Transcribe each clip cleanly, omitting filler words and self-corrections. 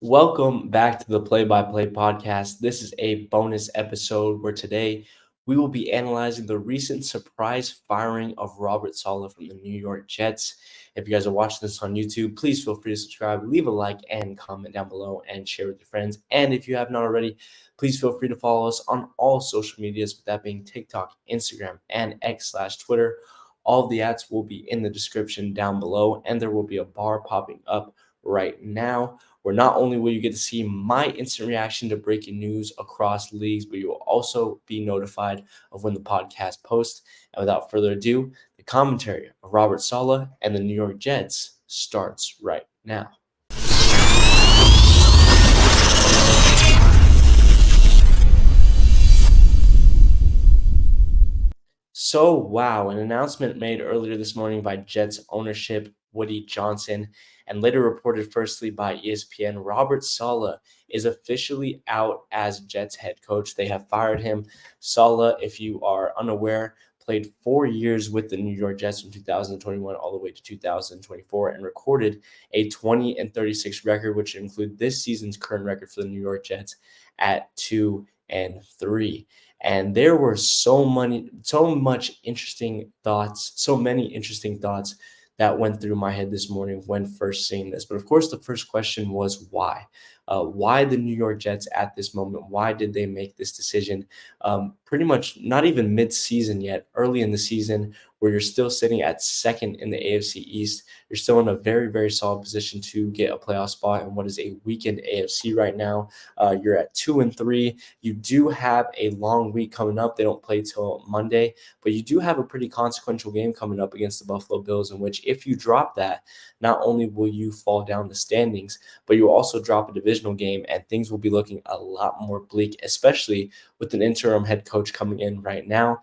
Welcome back to the Play by Play podcast. This is a bonus episode where today we will be analyzing the recent surprise firing of Robert Saleh from the New York Jets. If you guys are watching this on YouTube, please feel free to subscribe, leave a like, and comment down below and share with your friends. And if you have not already, please feel free to follow us on all social medias, with that being TikTok, Instagram, and X/Twitter. All of the ads will be in the description down below, and there will be a bar popping up right now where not only will you get to see my instant reaction to breaking news across leagues, but you will also be notified of when the podcast posts. And without further ado, the commentary of Robert Saleh and the New York Jets starts right now. So, wow, an announcement made earlier this morning by Jets ownership Woody Johnson and later reported firstly by ESPN. Robert Saleh is officially out as Jets head coach. They have fired him. Saleh, if you are unaware, played 4 years with the New York Jets from 2021 all the way to 2024 and recorded a 20-36 record, which include this season's current record for the New York Jets at 2-3. And there were so many interesting thoughts that went through my head this morning when first seeing this. But of course, the first question was why? Why the New York Jets at this moment? Why did they make this decision? Pretty much not even mid-season yet, early in the season, where you're still sitting at second in the AFC East. You're still in a very, very solid position to get a playoff spot in what is a weakened AFC right now. You're at 2-3. You do have a long week coming up. They don't play till Monday, but you do have a pretty consequential game coming up against the Buffalo Bills, in which if you drop that, not only will you fall down the standings, but you'll also drop a divisional game, and things will be looking a lot more bleak, especially with an interim head coach coming in right now.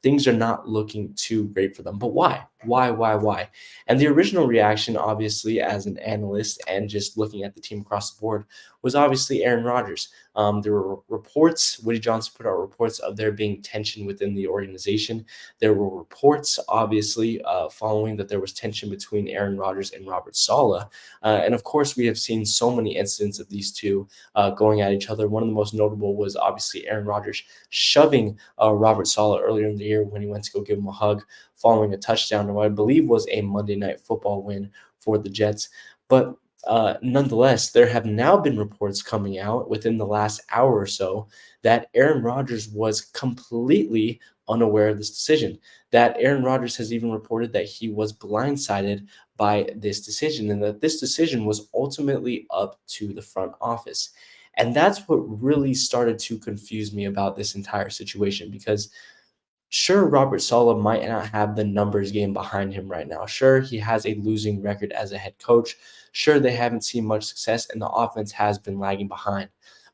Things are not looking too great for them. But why? Why? And the original reaction, obviously, as an analyst and just looking at the team across the board, was obviously Aaron Rodgers. There were reports, Woody Johnson put out reports of there being tension within the organization. There were reports, obviously, following that there was tension between Aaron Rodgers and Robert Saleh. And of course, we have seen so many incidents of these two going at each other. One of the most notable was obviously Aaron Rodgers shoving Robert Saleh earlier in the year when he went to go give him a hug following a touchdown to what I believe was a Monday Night Football win for the Jets. But nonetheless, there have now been reports coming out within the last hour or so that Aaron Rodgers was completely unaware of this decision. That Aaron Rodgers has even reported that he was blindsided by this decision and that this decision was ultimately up to the front office. And that's what really started to confuse me about this entire situation because sure, Robert Saleh might not have the numbers game behind him right now. Sure, he has a losing record as a head coach. Sure, they haven't seen much success and the offense has been lagging behind.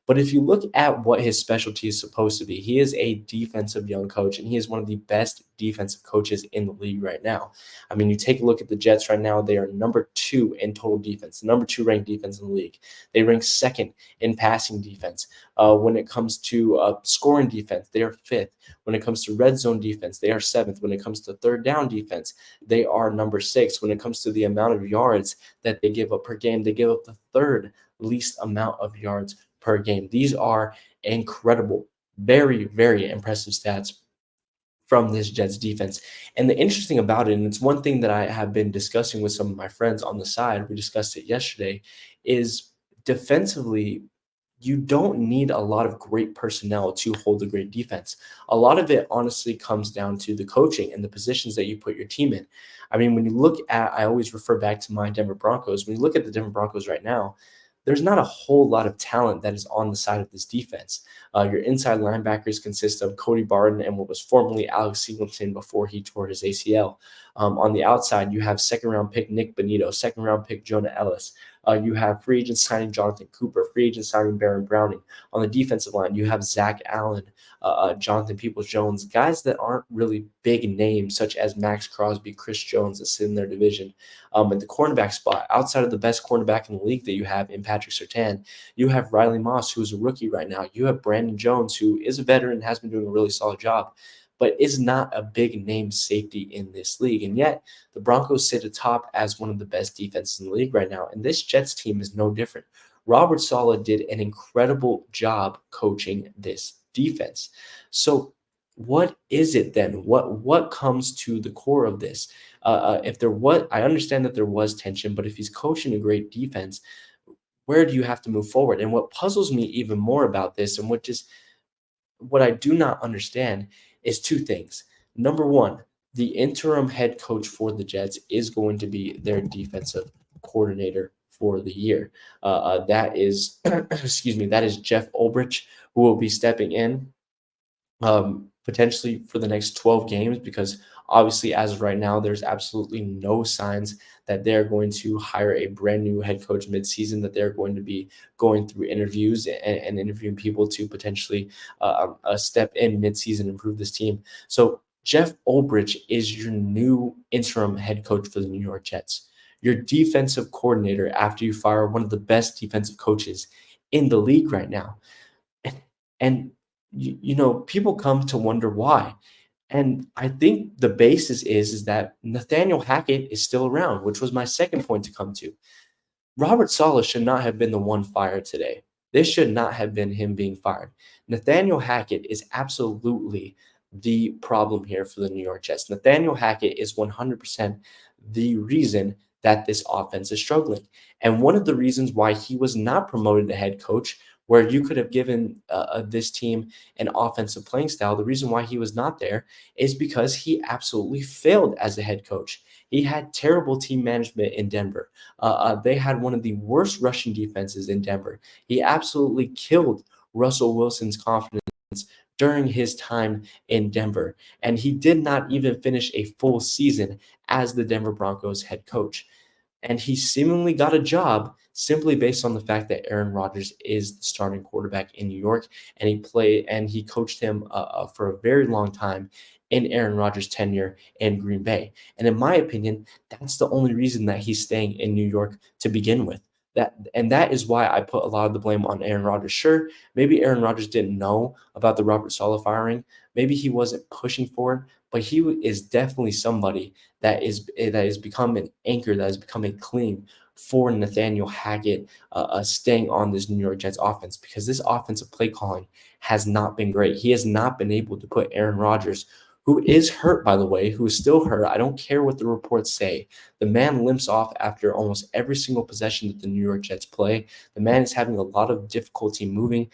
But if you look at what his specialty is supposed to be, he is a defensive young coach, and he is one of the best defensive coaches in the league right now. I mean, you take a look at the Jets right now, they are number 2 in total defense, the number 2 ranked defense in the league. They rank second in passing defense. When it comes to scoring defense, they are 5th. When it comes to red zone defense, they are 7th. When it comes to third down defense, they are number 6. When it comes to the amount of yards that they give up per game, they give up the third least amount of yards per game. These are incredible, very, very impressive stats from this Jets defense. And the interesting about it, and it's one thing that I have been discussing with some of my friends on the side, we discussed it yesterday, is defensively, you don't need a lot of great personnel to hold a great defense. A lot of it honestly comes down to the coaching and the positions that you put your team in. I mean, when you look at, I always refer back to my Denver Broncos. When you look at the Denver Broncos right now, there's not a whole lot of talent that is on the side of this defense. Your inside linebackers consist of Cody Barton and what was formerly Alex Singleton before he tore his ACL. On the outside, you have second-round pick Nick Bonito, second-round pick Jonah Ellis. You have free agent signing Jonathan Cooper, free agent signing Baron Browning. On the defensive line, you have Zach Allen, Jonathan Peoples-Jones, guys that aren't really big names such as Max Crosby, Chris Jones that sit in their division. At the cornerback spot, outside of the best cornerback in the league that you have in Patrick Surtain, you have Riley Moss, who is a rookie right now. You have Brandon Jones, who is a veteran and has been doing a really solid job, but is not a big name safety in this league. And yet the Broncos sit atop as one of the best defenses in the league right now. And this Jets team is no different. Robert Saleh did an incredible job coaching this defense. So what is it then? What comes to the core of this? If there was, I understand that there was tension, but if he's coaching a great defense, where do you have to move forward? And what puzzles me even more about this, and what I do not understand, is two things. Number one, the interim head coach for the Jets is going to be their defensive coordinator for the year. That is, excuse me, that is Jeff Ulbrich, who will be stepping in potentially for the next 12 games, because obviously, as of right now, there's absolutely no signs that they're going to hire a brand new head coach midseason, that they're going to be going through interviews and interviewing people to potentially step in midseason and improve this team. So, Jeff Ulbrich is your new interim head coach for the New York Jets. Your defensive coordinator, after you fire one of the best defensive coaches in the league right now. And people come to wonder why. And I think the basis is that Nathaniel Hackett is still around, which was my second point to come to. Robert Saleh should not have been the one fired today. This should not have been him being fired. Nathaniel Hackett is absolutely the problem here for the New York Jets. Nathaniel Hackett is 100% the reason that this offense is struggling. And one of the reasons why he was not promoted to head coach, where you could have given this team an offensive playing style, the reason why he was not there is because he absolutely failed as a head coach. He had terrible team management in Denver. They had one of the worst rushing defenses in Denver. He absolutely killed Russell Wilson's confidence during his time in Denver. And he did not even finish a full season as the Denver Broncos head coach. And he seemingly got a job simply based on the fact that Aaron Rodgers is the starting quarterback in New York, and he coached him for a very long time in Aaron Rodgers' tenure in Green Bay. And in my opinion, that's the only reason that he's staying in New York to begin with. That is why I put a lot of the blame on Aaron Rodgers. Sure, maybe Aaron Rodgers didn't know about the Robert Saleh firing. Maybe he wasn't pushing for it, but he is definitely somebody that is become an anchor, that has become a cling for Nathaniel Hackett staying on this New York Jets offense, because this offensive play calling has not been great. He has not been able to put Aaron Rodgers, who is hurt, by the way, who is still hurt. I don't care what the reports say. The man limps off after almost every single possession that the New York Jets play. The man is having a lot of difficulty moving.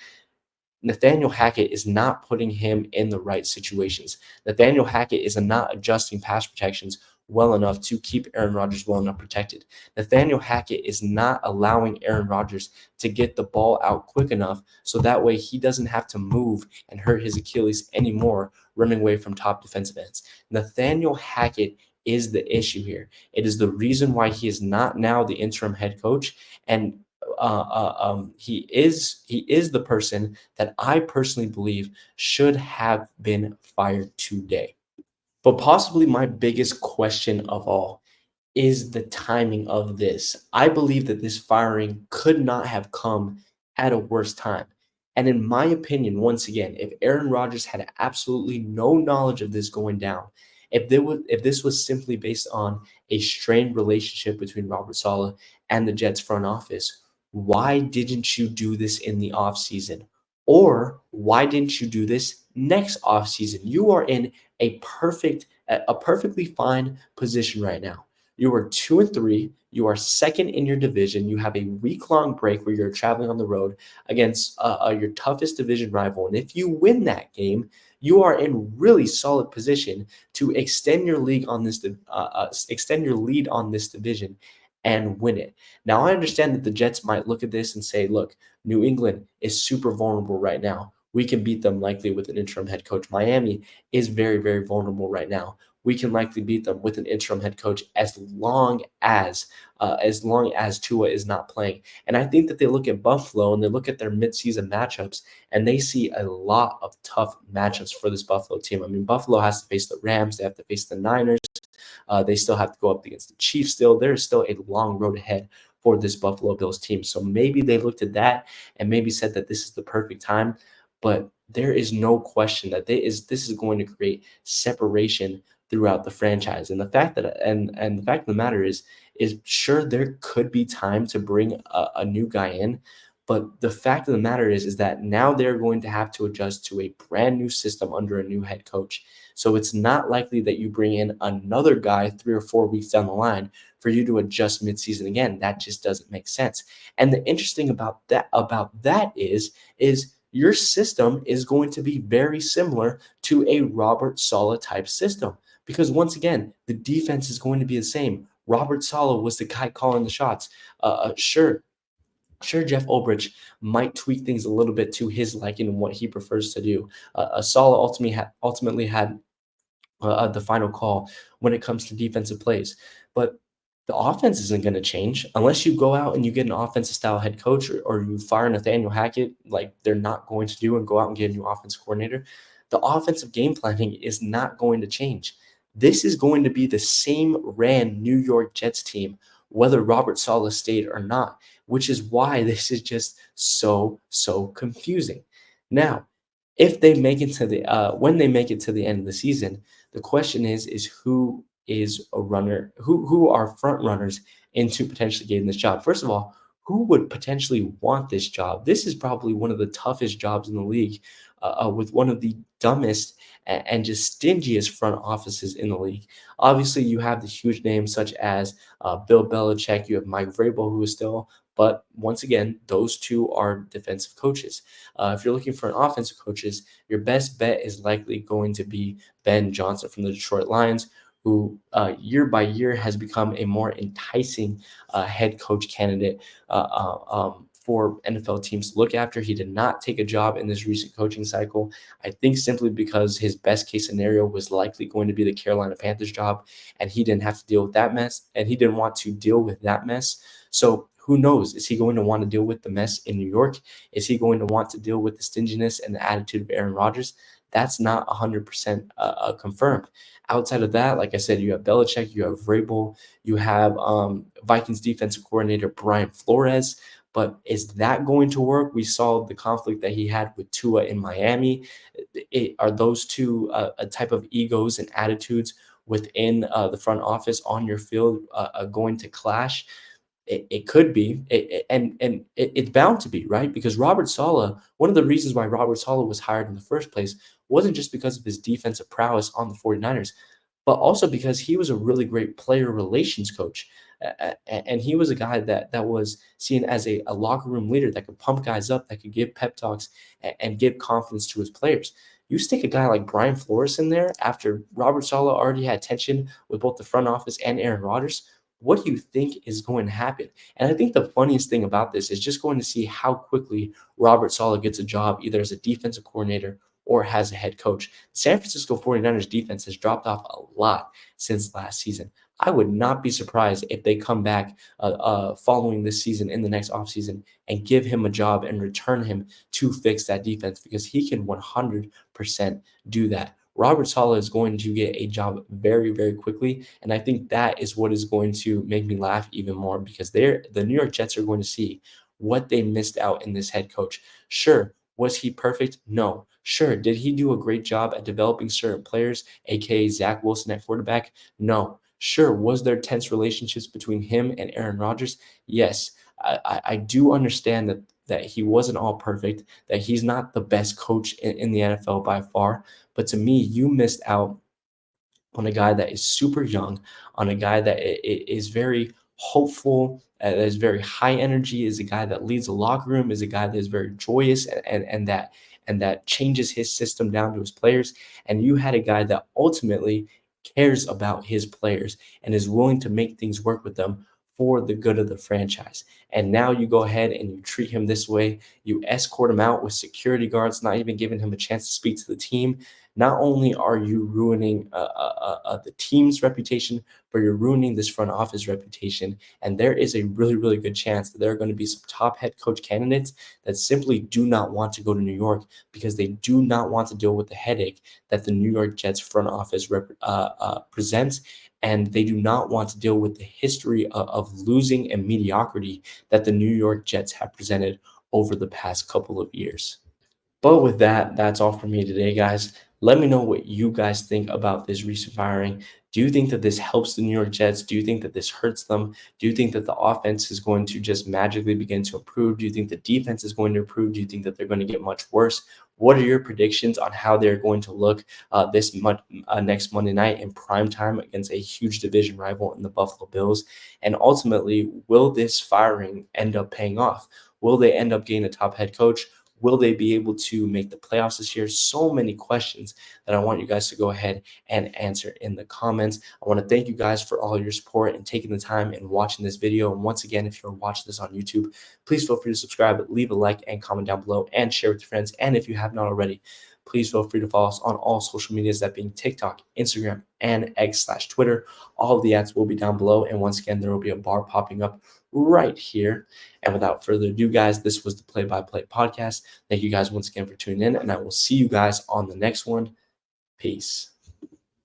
Nathaniel Hackett is not putting him in the right situations. Nathaniel Hackett is not adjusting pass protections well enough to keep Aaron Rodgers well enough protected. Nathaniel Hackett is not allowing Aaron Rodgers to get the ball out quick enough so that way he doesn't have to move and hurt his Achilles anymore running away from top defensive ends. Nathaniel Hackett is the issue here. It is the reason why he is not now the interim head coach, and he is the person that I personally believe should have been fired today. But possibly my biggest question of all is the timing of this. I believe that this firing could not have come at a worse time. And in my opinion, once again, if Aaron Rodgers had absolutely no knowledge of this going down, if this was simply based on a strained relationship between Robert Saleh and the Jets front office, why didn't you do this in the offseason? Or why didn't you do this next offseason? You are in a perfectly fine position right now. You are 2-3. You are second in your division. You have a week-long break where you're traveling on the road against your toughest division rival. And if you win that game, you are in really solid position to extend your lead on this division and win it. Now, I understand that the Jets might look at this and say, look, New England is super vulnerable right now. We can beat them likely with an interim head coach. Miami is very, very vulnerable right now. We can likely beat them with an interim head coach as long as Tua is not playing. And I think that they look at Buffalo and they look at their midseason matchups and they see a lot of tough matchups for this Buffalo team. I mean, Buffalo has to face the Rams, they have to face the Niners, they still have to go up against the Chiefs. There is still a long road ahead for this Buffalo Bills team. So maybe they looked at that and maybe said that this is the perfect time. But there is no question that this is going to create separation throughout the franchise. And the fact of the matter is is sure there could be time to bring a new guy in, but the fact of the matter is that now they're going to have to adjust to a brand new system under a new head coach. So it's not likely that you bring in another guy 3 or 4 weeks down the line for you to adjust midseason again. That just doesn't make sense. And the interesting about that is your system is going to be very similar to a Robert Saleh type system because once again, the defense is going to be the same. Robert Saleh was the guy calling the shots. Sure, Jeff Ulbrich might tweak things a little bit to his liking and what he prefers to do. Saleh ultimately had the final call when it comes to defensive plays. But the offense isn't going to change unless you go out and you get an offensive style head coach or you fire Nathaniel Hackett, like they're not going to do, and go out and get a new offensive coordinator. The offensive game planning is not going to change. This is going to be the same ran New York Jets team, whether Robert Saleh stayed or not, which is why this is just so confusing. Now, if they make it to the when they make it to the end of the season, the question is who is a runner, who are front runners into potentially getting this job. First of all, who would potentially want this job? This is probably one of the toughest jobs in the league, with one of the dumbest and just stingiest front offices in the league. Obviously, you have the huge names such as Bill Belichick. You have Mike Vrabel, who is still. But once again, those two are defensive coaches. If you're looking for an offensive coaches, your best bet is likely going to be Ben Johnson from the Detroit Lions, who year by year has become a more enticing head coach candidate for NFL teams to look after. He did not take a job in this recent coaching cycle. I think simply because his best case scenario was likely going to be the Carolina Panthers job, and he didn't have to deal with that mess, and he didn't want to deal with that mess. So who knows? Is he going to want to deal with the mess in New York? Is he going to want to deal with the stinginess and the attitude of Aaron Rodgers? That's not 100% confirmed. Outside of that, like I said, you have Belichick, you have Vrabel, you have Vikings defensive coordinator Brian Flores. But is that going to work? We saw the conflict that he had with Tua in Miami. Are those two a type of egos and attitudes within the front office on your field going to clash? It could be, it's bound to be, right? Because Robert Saleh, one of the reasons why Robert Saleh was hired in the first place wasn't just because of his defensive prowess on the 49ers, but also because he was a really great player relations coach. And he was a guy that was seen as a locker room leader that could pump guys up, that could give pep talks and give confidence to his players. You stick a guy like Brian Flores in there after Robert Saleh already had tension with both the front office and Aaron Rodgers. What do you think is going to happen? And I think the funniest thing about this is just going to see how quickly Robert Saleh gets a job, either as a defensive coordinator or has a head coach. The San Francisco 49ers defense has dropped off a lot since last season. I would not be surprised if they come back following this season in the next offseason and give him a job and return him to fix that defense because he can 100% do that. Robert Saleh is going to get a job very quickly. And I think that is what is going to make me laugh even more because the New York Jets are going to see what they missed out in this head coach. Sure, was he perfect? No. Sure, did he do a great job at developing certain players, aka Zach Wilson at quarterback? No. Sure, was there tense relationships between him and Aaron Rodgers? Yes. I do understand that he wasn't all perfect, that he's not the best coach in the NFL by far. But to me, you missed out on a guy that is super young, on a guy that is very hopeful, that is very high energy, is a guy that leads the locker room, is a guy that is very joyous and that changes his system down to his players. And you had a guy that ultimately cares about his players and is willing to make things work with them for the good of the franchise. And now you go ahead and you treat him this way. You escort him out with security guards, not even giving him a chance to speak to the team. Not only are you ruining the team's reputation, but you're ruining this front office reputation. And there is a really good chance that there are going to be some top head coach candidates that simply do not want to go to New York because they do not want to deal with the headache that the New York Jets front office presents. And they do not want to deal with the history of losing and mediocrity that the New York Jets have presented over the past couple of years. But with that, that's all for me today, guys. Let me know what you guys think about this recent firing. Do you think that this helps the New York Jets? Do you think that this hurts them? Do you think that the offense is going to just magically begin to improve? Do you think the defense is going to improve? Do you think that they're going to get much worse? What are your predictions on how they're going to look next Monday night in prime time against a huge division rival in the Buffalo Bills? And ultimately, will this firing end up paying off? Will they end up getting a top head coach? Will they be able to make the playoffs this year? So many questions that I want you guys to go ahead and answer in the comments. I want to thank you guys for all your support and taking the time and watching this video. And once again, if you're watching this on YouTube, please feel free to subscribe, leave a like, and comment down below, and share with your friends. And if you have not already, please feel free to follow us on all social medias, that being TikTok, Instagram, and X/Twitter. All of the ads will be down below. And once again, there will be a bar popping up right here. And without further ado, guys, this was the Play by Play podcast. Thank you guys once again for tuning in, and I will see you guys on the next one. Peace.